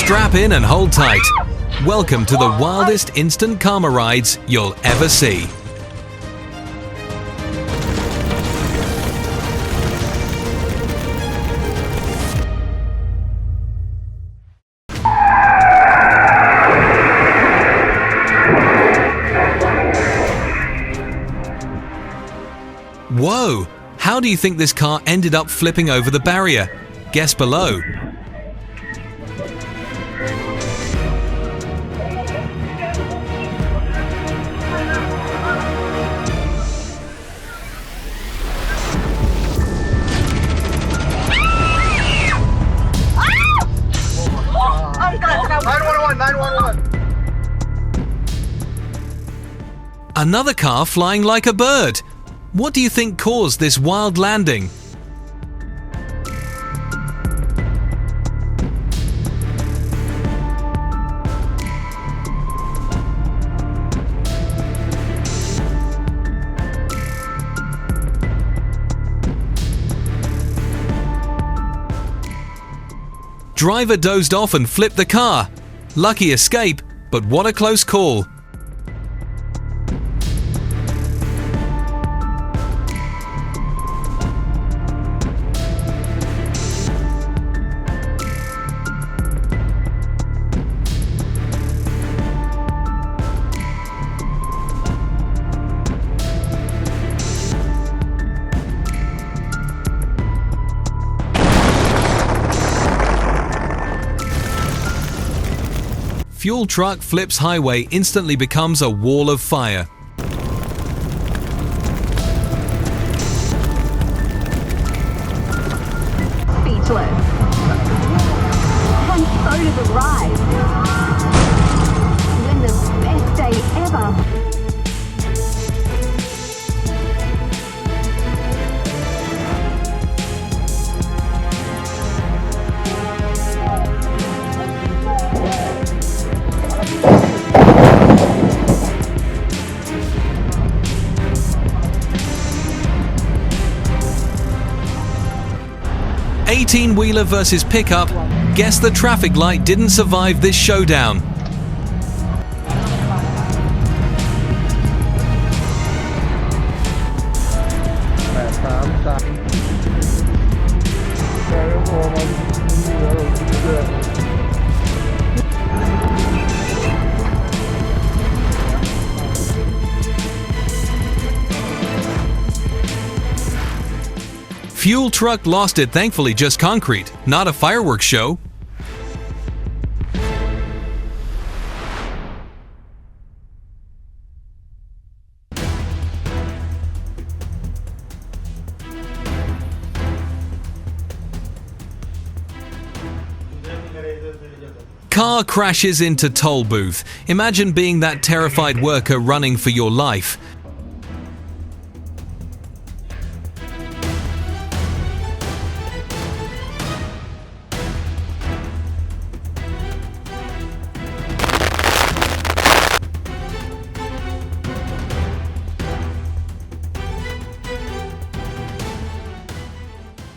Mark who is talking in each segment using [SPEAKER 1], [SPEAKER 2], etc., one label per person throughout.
[SPEAKER 1] Strap in and hold tight. Welcome to the wildest instant karma rides you'll ever see. Whoa! How do you think this car ended up flipping over the barrier? Guess below. Another car flying like a bird. What do you think caused this wild landing? Driver dozed off and flipped the car. Lucky escape, but what a close call. Fuel truck flips highway instantly becomes a wall of fire.
[SPEAKER 2] Speechless. And so did the ride. Win the best day ever. 18-wheeler versus pickup. Guess the traffic light didn't survive this showdown. Fuel truck lost it, thankfully just concrete, not a fireworks show. Car crashes into toll booth. Imagine being that terrified worker running for your life.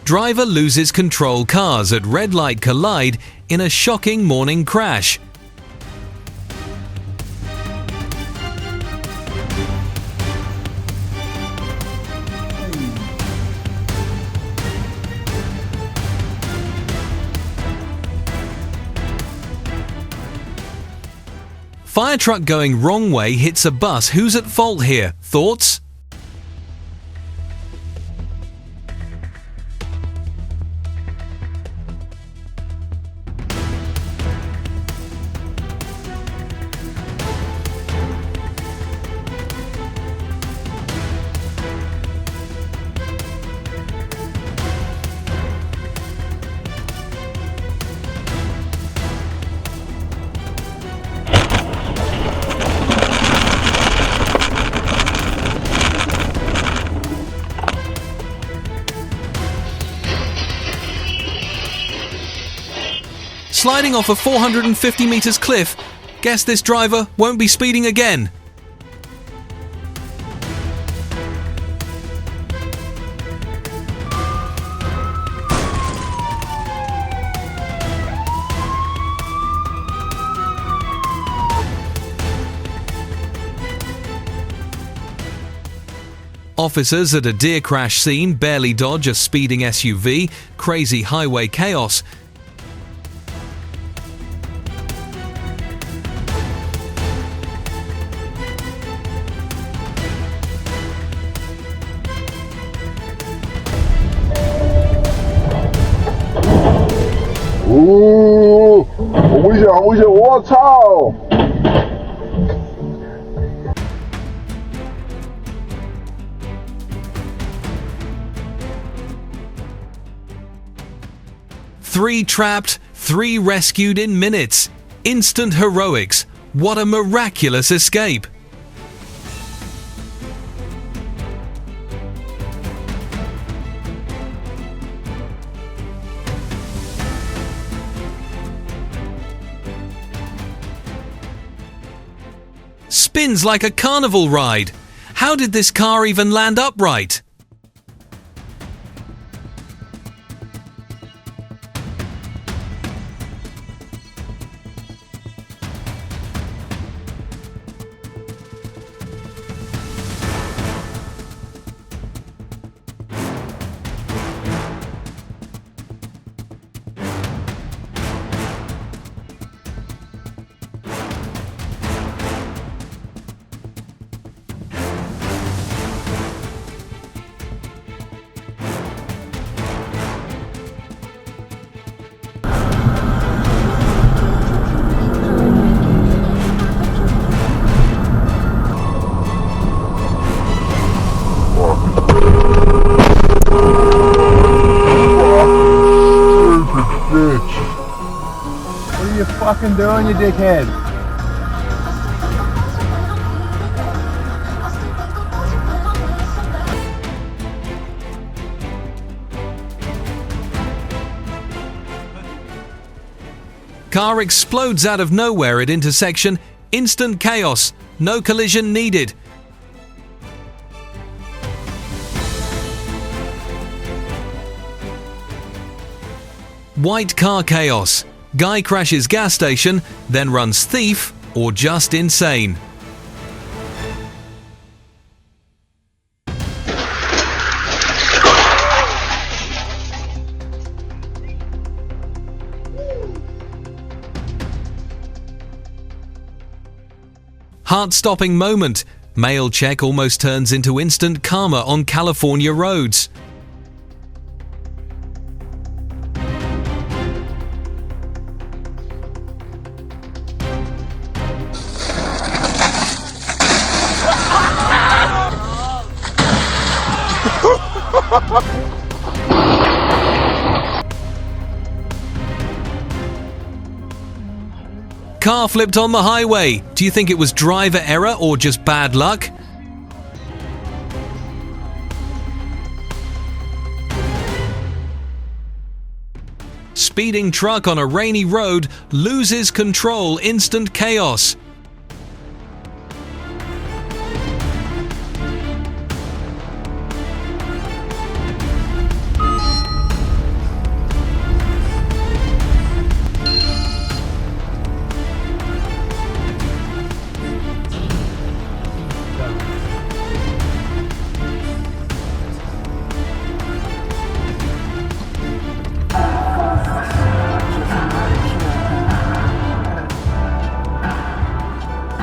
[SPEAKER 2] Driver loses control, cars at red light collide in a shocking morning crash. Fire truck going wrong way hits a bus. Who's at fault here? Thoughts? Sliding off a 450 meters cliff. Guess this driver won't be speeding again.
[SPEAKER 1] Officers at a deer crash scene barely dodge a speeding SUV. Crazy highway chaos.
[SPEAKER 3] 好危险，好危险！我操！
[SPEAKER 1] 3 trapped, 3 rescued in minutes. Instant heroics. What a miraculous escape! Spins like a carnival ride. How did this car even land upright?
[SPEAKER 3] What are you fucking doing, you dickhead?
[SPEAKER 1] Car explodes out of nowhere at intersection. Instant chaos. No collision needed. White car chaos. Guy crashes gas station, then runs thief or just insane. Heart-stopping moment. Mail check almost turns into instant karma on California roads. Car flipped on the highway. Do you think it was driver error or just bad luck? Speeding truck on a rainy road loses control. Instant chaos.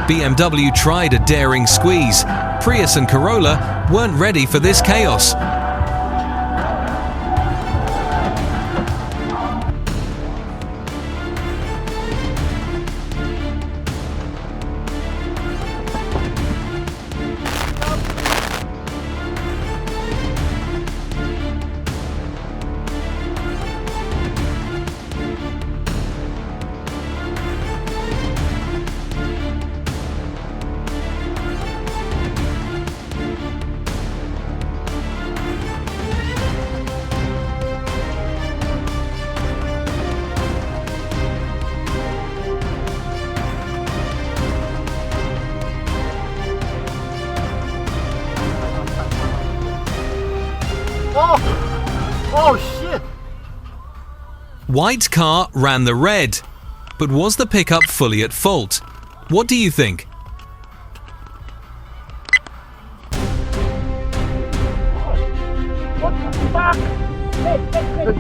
[SPEAKER 1] BMW tried a daring squeeze. Prius and Corolla weren't ready for this chaos.
[SPEAKER 3] Oh shit!
[SPEAKER 1] White car ran the red. But was the pickup fully at fault? What do you think?
[SPEAKER 3] What the fuck?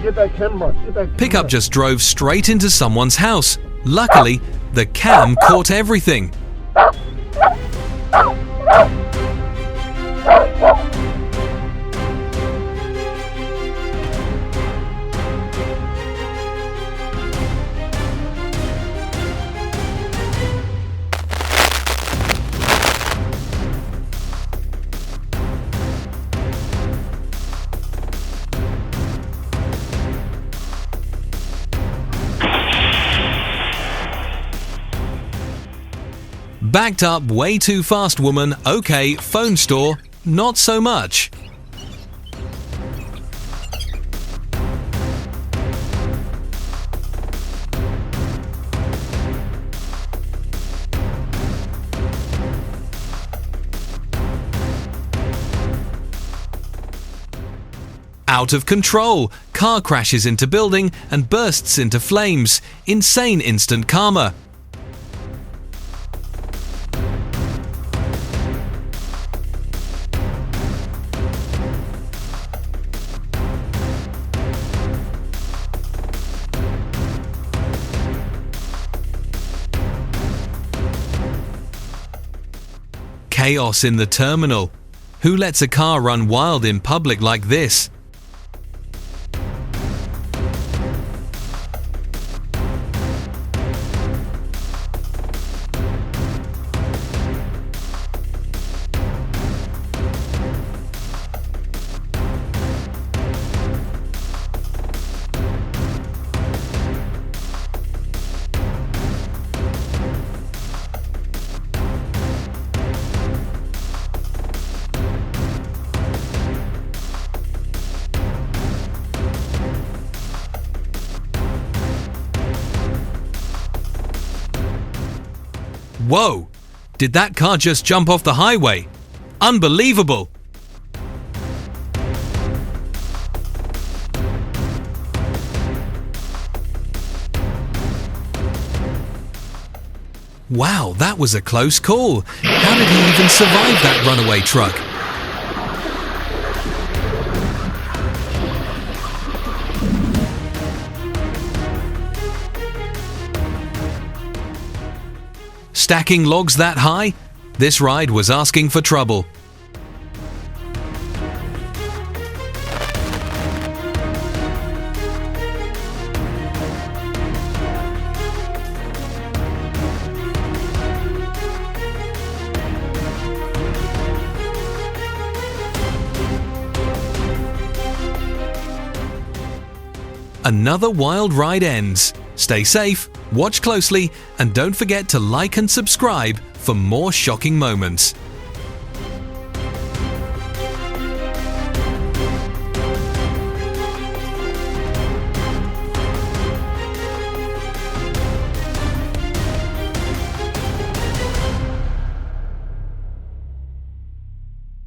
[SPEAKER 3] Get that camera. Get that camera.
[SPEAKER 1] Pickup just drove straight into someone's house. Luckily, the cam caught everything. Backed up way too fast woman, okay, phone store, not so much. Out of control, car crashes into building and bursts into flames. Insane instant karma. Chaos in the terminal. Who lets a car run wild in public like this? Whoa! Did that car just jump off the highway? Unbelievable! Wow, that was a close call. How did he even survive that runaway truck? Stacking logs that high? This ride was asking for trouble. Another wild ride ends. Stay safe, watch closely, and don't forget to like and subscribe for more shocking moments.